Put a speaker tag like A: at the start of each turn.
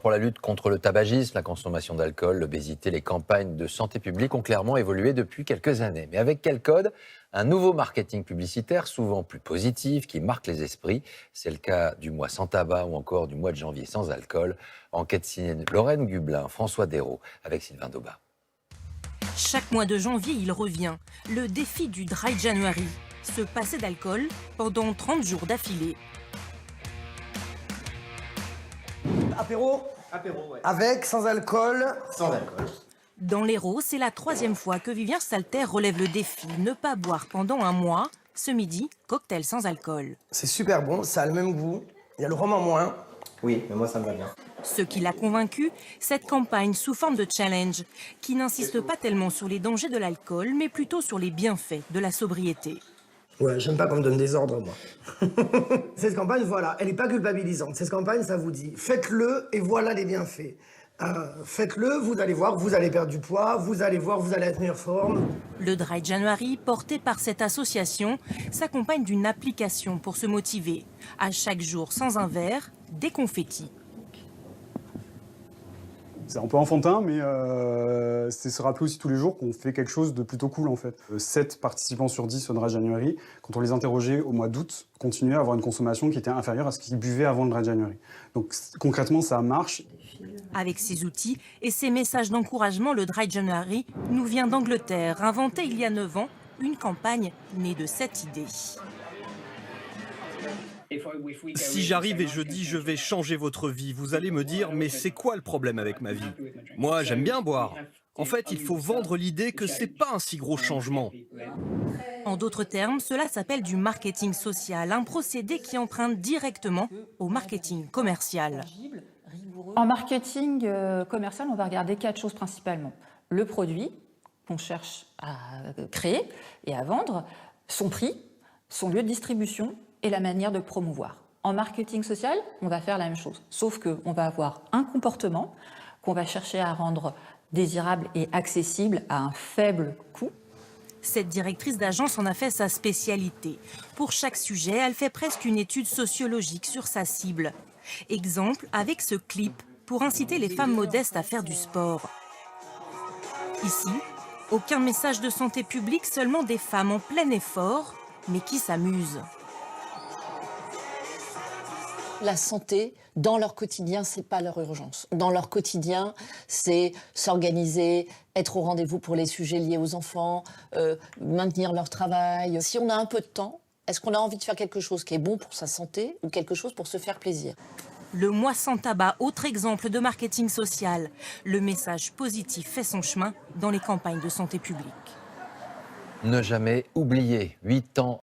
A: Pour la lutte contre le tabagisme, la consommation d'alcool, l'obésité, les campagnes de santé publique ont clairement évolué depuis quelques années. Mais avec quel code? Un nouveau marketing publicitaire, souvent plus positif, qui marque les esprits. C'est le cas du mois sans tabac ou encore du mois de janvier sans alcool. Enquête signée Lorraine Gublin, François Dérault, avec Sylvain Daubat.
B: Chaque mois de janvier, il revient. Le défi du Dry January. Se passer d'alcool pendant 30 jours d'affilée.
C: Apéro,
D: ouais.
C: avec, sans alcool.
D: Sans alcool.
B: Dans l'Hérault, c'est la 3e fois que Vivien Salter relève le défi. Ne pas boire pendant un mois. Ce midi, cocktail sans alcool.
C: C'est super bon, ça a le même goût. Il y a le rhum en moins.
D: Oui, mais moi ça me va bien.
B: Ce qui l'a convaincu, cette campagne sous forme de challenge, qui n'insiste pas tellement sur les dangers de l'alcool, mais plutôt sur les bienfaits de la sobriété.
C: Ouais, j'aime pas qu'on me donne des ordres, moi. Cette campagne, voilà, elle n'est pas culpabilisante. Cette campagne, ça vous dit, faites-le et voilà les bienfaits. Faites-le, vous allez voir, vous allez perdre du poids, vous allez voir, vous allez être en meilleure forme.
B: Le Dry January, porté par cette association, s'accompagne d'une application pour se motiver. À chaque jour, sans un verre, des confettis.
E: C'est un peu enfantin, mais c'est se rappeler aussi tous les jours qu'on fait quelque chose de plutôt cool en fait. 7 participants sur 10 au Dry January, quand on les interrogeait au mois d'août, continuaient à avoir une consommation qui était inférieure à ce qu'ils buvaient avant le Dry January. Donc concrètement, ça marche.
B: Avec ses outils et ses messages d'encouragement, le Dry January nous vient d'Angleterre, inventé il y a 9 ans, une campagne née de cette idée.
F: Si j'arrive et je dis je vais changer votre vie, vous allez me dire mais c'est quoi le problème avec ma vie? Moi j'aime bien boire. En fait, il faut vendre l'idée que c'est pas un si gros changement.
B: En d'autres termes, cela s'appelle du marketing social, un procédé qui emprunte directement au marketing commercial.
G: En marketing commercial, on va regarder 4 choses principalement. Le produit qu'on cherche à créer et à vendre, son prix, son lieu de distribution et la manière de promouvoir. En marketing social, on va faire la même chose, sauf qu'on va avoir un comportement qu'on va chercher à rendre désirable et accessible à un faible coût.
B: Cette directrice d'agence en a fait sa spécialité. Pour chaque sujet, elle fait presque une étude sociologique sur sa cible. Exemple avec ce clip pour inciter les femmes modestes à faire du sport. Ici, aucun message de santé publique, seulement des femmes en plein effort, mais qui s'amusent.
H: La santé, dans leur quotidien, c'est pas leur urgence. Dans leur quotidien, c'est s'organiser, être au rendez-vous pour les sujets liés aux enfants, maintenir leur travail. Si on a un peu de temps, est-ce qu'on a envie de faire quelque chose qui est bon pour sa santé ou quelque chose pour se faire plaisir?
B: Le mois sans tabac, autre exemple de marketing social. Le message positif fait son chemin dans les campagnes de santé publique.
A: Ne jamais oublier, 8 ans